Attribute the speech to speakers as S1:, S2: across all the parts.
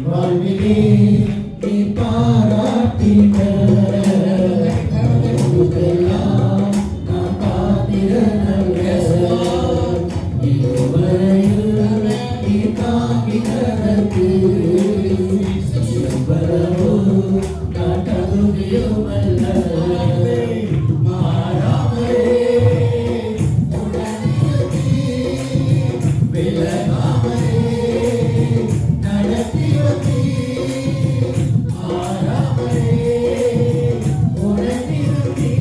S1: வாழ்விலே நீ பாராட்டின உனக்கெல்லாம் நான் பாத்திரனல்ல. இதுவரையில் நீ தாங்கினதற்கு எவ்வளவோ நான் தகுதியுமல்ல. மாறாமலே உடனிருத்தி விலகாமலே நடத்தி வந்தீ. மாறாமலே உடனிருத்தி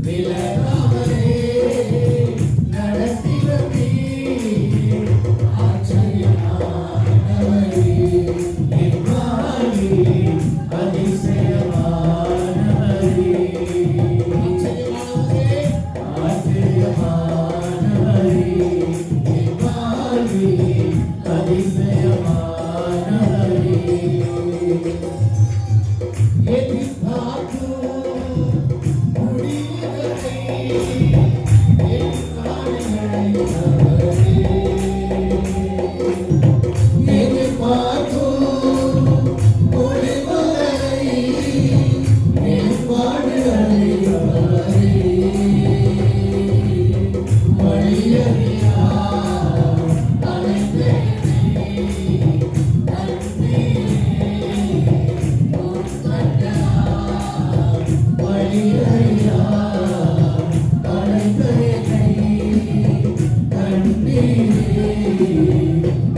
S1: விலகாமலே நடத்தி வந்தீ. ஆச்சரியமானவரே என் வாழ்வில் அதிசயமானவரே. ஆச்சரியமானவரே என் வாழ்வில் அதிசயமானவரே. எதிர்பார்க்கும் முடிவுகளை என் காணிகளை தவறே. எதிர்பார்க்கும் முடிவுகளை என் பாடுகளை தவறே. வழியறியா அனைத்தையுமே வழியறியா அனைத்தையுமே கண்ணீரே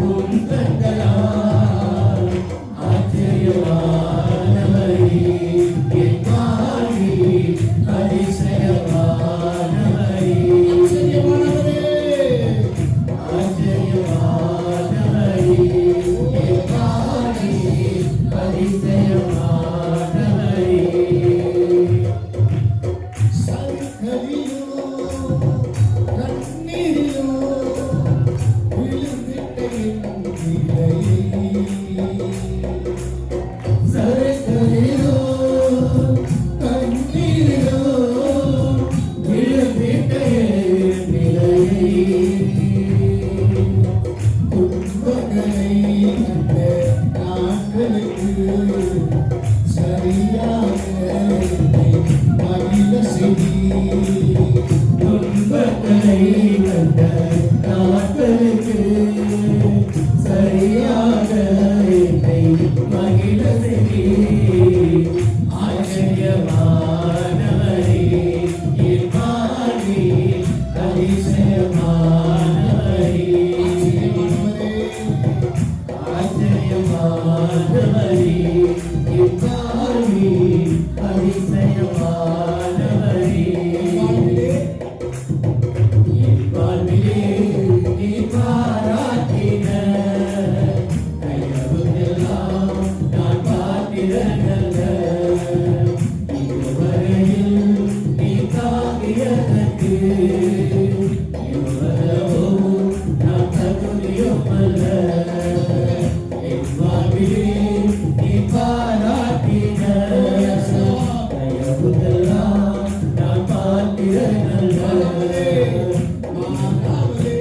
S1: உன் கண்களால். ஆச்சரியமானவரே என் வாழ்வில் அதிசயமானவரே. ஆச்சரியமானவரே என் வாழ்வில் அதிசயமானவரே. சங்கரிலோ கண்ணீரிலோ விழுந்திட்ட என் நிலையை. சங்கரிலோ கண்ணீரிலோ விழுந்திட்ட என் நிலையை. துன்பங்களை கண்ட நாட்களுக்கு சரியாக என்னை மகிழ செய். துன்பங்களை கண்ட நாட்களுக்கு சரியாக என்னை மகிழ செய். ஆச்சரியமானவரே என் வாழ்வில் அதிசயமானவரே. ஆச்சரியமானவரே என் வாழ்வில் அதிசயமானவரே. என் வாழ்விலே நீ பாராட்டின தயவுக்கெல்லாம் நான் பாத்திரனல்ல. இதுவரையில் நீ தாங்கியதற்கு எவ்வளவோ நான் தகுதியுமல்ல. என் வாழ்விலே நீ பாராட்டின தயவுக்கெல்லாம் நான் பாத்திரனல்ல. மாறாமலே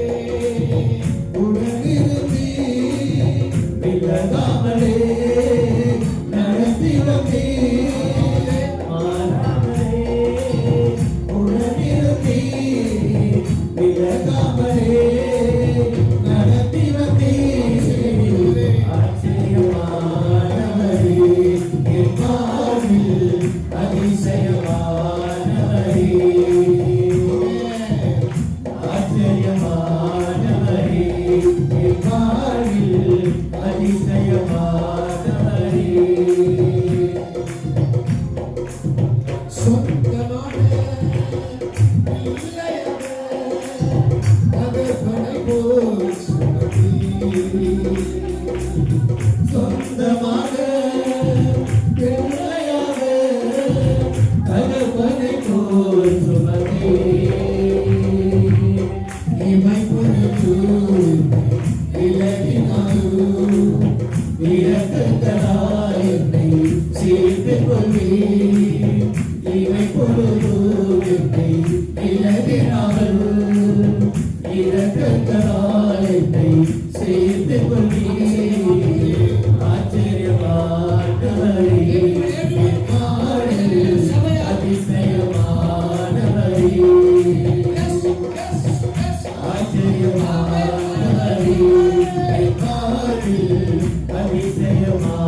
S1: உடனிருத்தி விலகாமலே நடத்தி வந்தீ. மாறாமலே உடனிருத்தி விலகாமலே நடத்தி வந்தீ. ஆச்சரியமானவரே என் வாழ்வில் அதிசயமானவரே. ஆச்சரியமானவரே என் வாழ்வில் அதிசயமானவரே. சொந்தமான பிள்ளையவர் தகப்பனை போல் சுமந்தீ. சொந்தமாக பிள்ளையவர் தகப்பனை போல் சுமந்தீ. இமை பொழுது விலகினாலும் இரக்கங்களால் என்னை சேர்த்துக் கொள்வீர். இமை பொழுது என்னை விலகினாலும் இரக்கங்களால் என்னை சேர்த்துக் கொள்வீர். அதிசயமானவரே